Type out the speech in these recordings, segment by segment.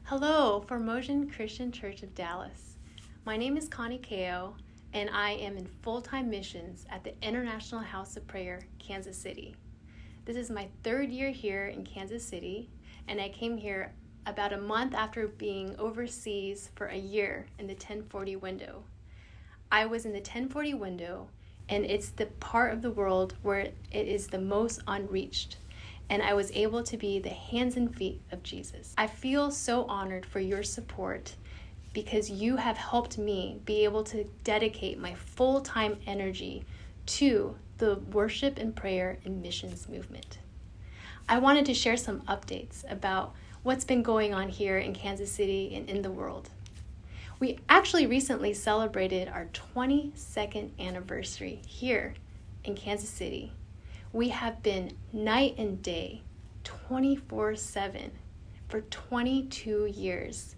Hello, Formosan Christian Church of Dallas. My name is Connie Kao, and I am in full-time missions at the International House of Prayer, Kansas City. This is my third year here in Kansas City, and I came here about a month after being overseas for a year in the 1040 window. I was in the 1040 window, and it's the part of the world where it is the most unreached. And I was able to be the hands and feet of Jesus. I feel so honored for your support because you have helped me be able to dedicate my full-time energy to the worship and prayer and missions movement. I wanted to share some updates about what's been going on here in Kansas City and in the world. We actually recently celebrated our 22nd anniversary here in Kansas City. We have been night and day, 24/7, for 22 years,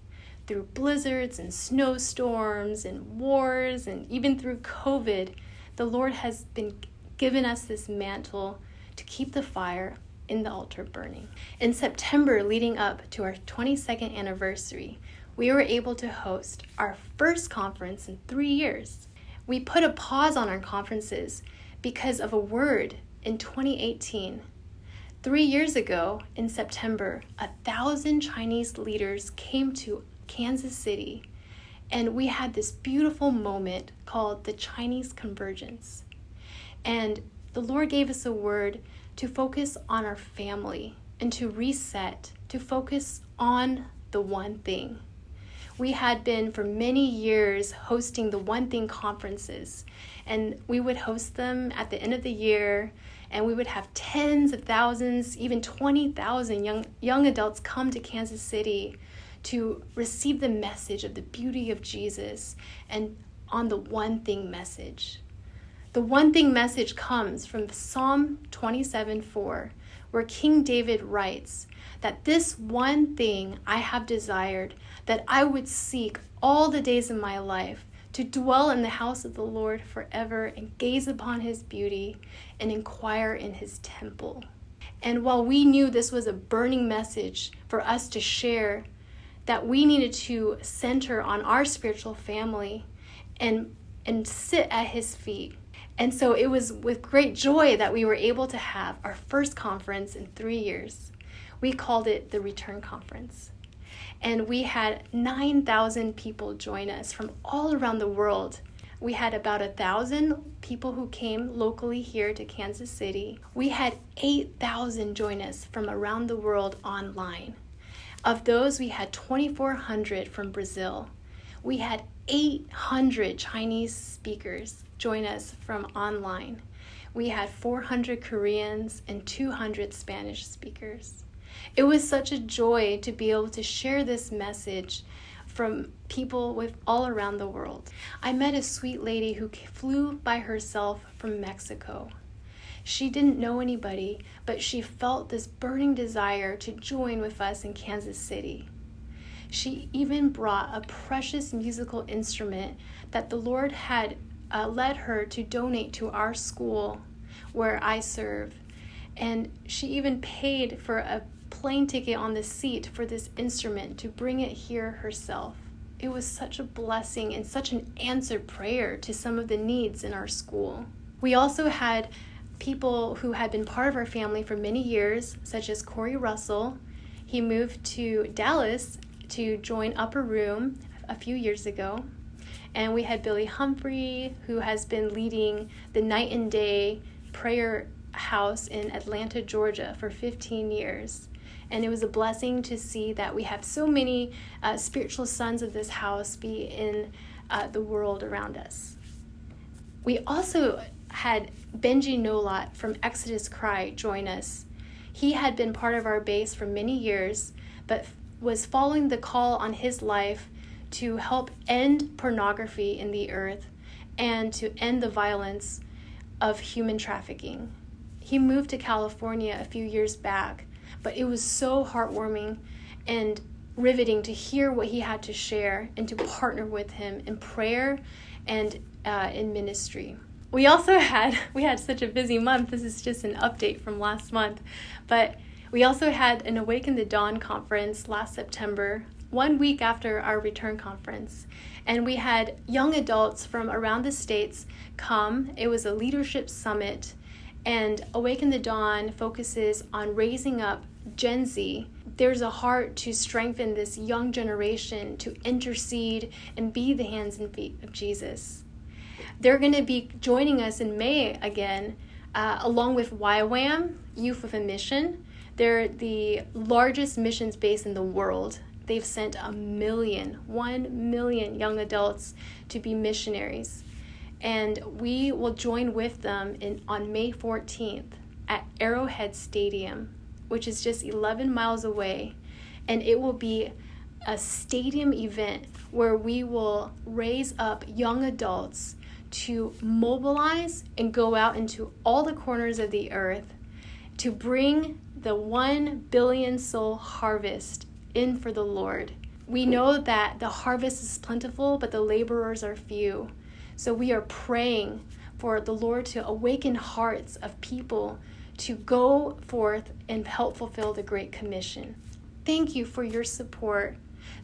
through blizzards and snowstorms and wars, and even through COVID. The Lord has been given us this mantle to keep the fire in the altar burning. In September, leading up to our 22nd anniversary, we were able to host our first conference in 3 years. We put a pause on our conferences because of a word in 2018. 3 years ago, in September, 1,000 Chinese leaders came to Kansas City, and we had this beautiful moment called the Chinese Convergence. And the Lord gave us a word to focus on our family and to reset, to focus on the one thing. We had been for many years hosting the One Thing conferences, and we would host them at the end of the year, and we would have tens of thousands, even 20,000 young adults come to Kansas City to receive the message of the beauty of Jesus and on the One Thing message. The One Thing message comes from Psalm 27:4, where King David writes that this one thing I have desired, that I would seek all the days of my life, to dwell in the house of the Lord forever and gaze upon his beauty and inquire in his temple. And while we knew this was a burning message for us to share, that we needed to center on our spiritual family and sit at his feet. And so it was with great joy that we were able to have our first conference in 3 years. We called it the Return Conference. And we had 9,000 people join us from all around the world. We had about 1,000 people who came locally here to Kansas City. We had 8,000 join us from around the world online. Of those, we had 2,400 from Brazil. We had 800 Chinese speakers join us from online. We had 400 Koreans and 200 Spanish speakers. It was such a joy to be able to share this message from people with all around the world. I met a sweet lady who flew by herself from Mexico. She didn't know anybody, but she felt this burning desire to join with us in Kansas City. She even brought a precious musical instrument that the Lord had led her to donate to our school where I serve. And she even paid for a plane ticket on the seat for this instrument to bring it here herself. It was such a blessing and such an answered prayer to some of the needs in our school. We also had people who had been part of our family for many years, such as Corey Russell. He moved to Dallas to join Upper Room a few years ago. And we had Billy Humphrey, who has been leading the Night and Day Prayer House in Atlanta, Georgia for 15 years. And it was a blessing to see that we have so many spiritual sons of this house be in the world around us. We also had Benji Nolot from Exodus Cry join us. He had been part of our base for many years, but was following the call on his life to help end pornography in the earth and to end the violence of human trafficking. He moved to California a few years back, but it was so heartwarming and riveting to hear what he had to share and to partner with him in prayer and in ministry. We had such a busy month. This is just an update from last month, but we also had an Awaken the Dawn conference last September 1 week after our return conference. And we had young adults from around the states come. It was a leadership summit. And Awaken the Dawn focuses on raising up Gen Z. There's a heart to strengthen this young generation to intercede and be the hands and feet of Jesus. They're going to be joining us in May again, along with YWAM, Youth with a Mission. They're the largest missions base in the world. They've sent 1 million young adults to be missionaries. And we will join with them on May 14th at Arrowhead Stadium, which is just 11 miles away. And it will be a stadium event where we will raise up young adults to mobilize and go out into all the corners of the earth to bring the 1 billion soul harvest in for the Lord. We know that the harvest is plentiful, but the laborers are few. So we are praying for the Lord to awaken hearts of people to go forth and help fulfill the Great Commission. Thank you for your support.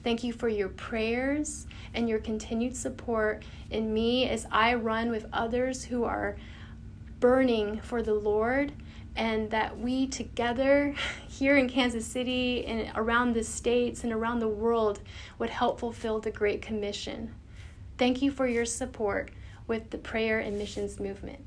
Thank you for your prayers and your continued support in me as I run with others who are burning for the Lord, and that we together here in Kansas City and around the states and around the world would help fulfill the Great Commission. Thank you for your support with the prayer and missions movement.